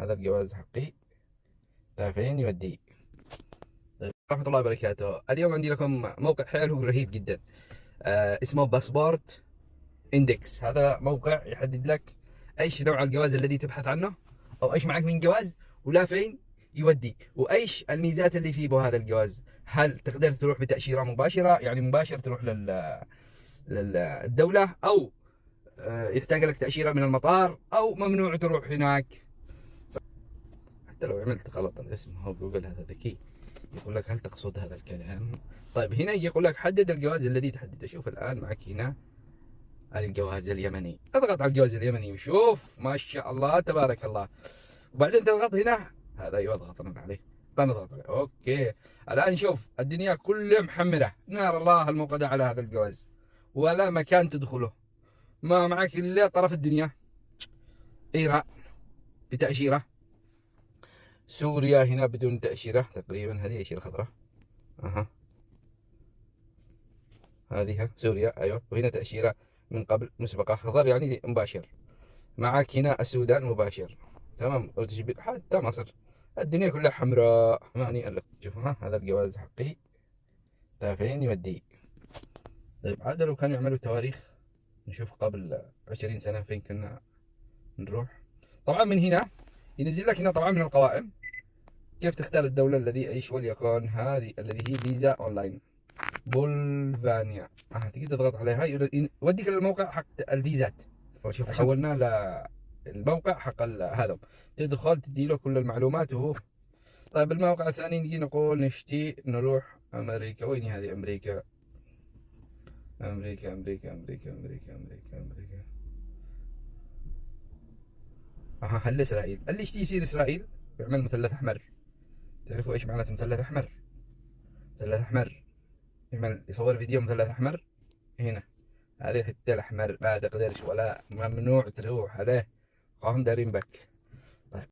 هذا الجواز حقي. فين يودي؟ طيب ورحمة الله وبركاته. اليوم عندي لكم موقع حلو ورهيب جدا. اسمه باسبورت اندكس. هذا موقع يحدد لك ايش نوع الجواز الذي تبحث عنه، او ايش معك من جواز، ولا فين يودي، وايش الميزات اللي فيه بهذا الجواز. هل تقدر تروح بتأشيرة مباشرة، يعني مباشر تروح للدولة، او يحتاج لك تأشيرة من المطار، او ممنوع تروح هناك. حتى لو عملت غلط الاسم، هو جوجل هذا ذكي، يقول لك هل تقصد هذا الكلام. طيب هنا يقول لك حدد الجواز الذي تحدده. شوف الآن معك هنا الجواز اليمني، اضغط على الجواز اليمني وشوف ما شاء الله تبارك الله. وبعدين تضغط هنا، هذا ايوه اضغط انا عليه، لا نضغط عليه. اوكي الان شوف الدنيا كلها محمره نار الله الموقدة على هذا الجواز، ولا مكان تدخله، ما معك الا طرف الدنيا. ايران بتأشيرة، سوريا هنا بدون تأشيرة تقريبا، هذه أشيرة خضراء. اها هذه سوريا ايوه، وهنا تأشيرة من قبل مسبقة خضر يعني مباشر. معك هنا السودان مباشر، تمام، حتى مصر. الدنيا كلها حمراء، ماني لك. شوف ها هذا الجواز حقي. فين يودي؟ طيب عاد لو كانوا يعملوا تواريخ، نشوف قبل 20 سنة فين كنا نروح. طبعا من هنا ينزل لك هنا طبعا من القوائم كيف تختار الدولة الذي ايش، وليكن هذه الذي هي فيزا اونلاين بولفانيا. تقدر تضغط عليها يوديك للموقع حق الفيزات. شوف حولنا للموقع حق هذا، تدخل تدي له كل المعلومات وهو. طيب الموقع الثاني نجي نقول نشتي نروح امريكا. وين هذه امريكا؟ امريكا امريكا امريكا امريكا امريكا امريكا. هل اسرائيل؟ اللي يشتي يصير اسرائيل يعمل مثلث احمر. تعرفوا ايش معناته مثلث احمر؟ مثلث احمر يعمل يصور فيديو مثلث احمر هنا. هذه الحته الاحمر ما تقدرش ولا ممنوع تروح عليه، قام دارين بك. طيب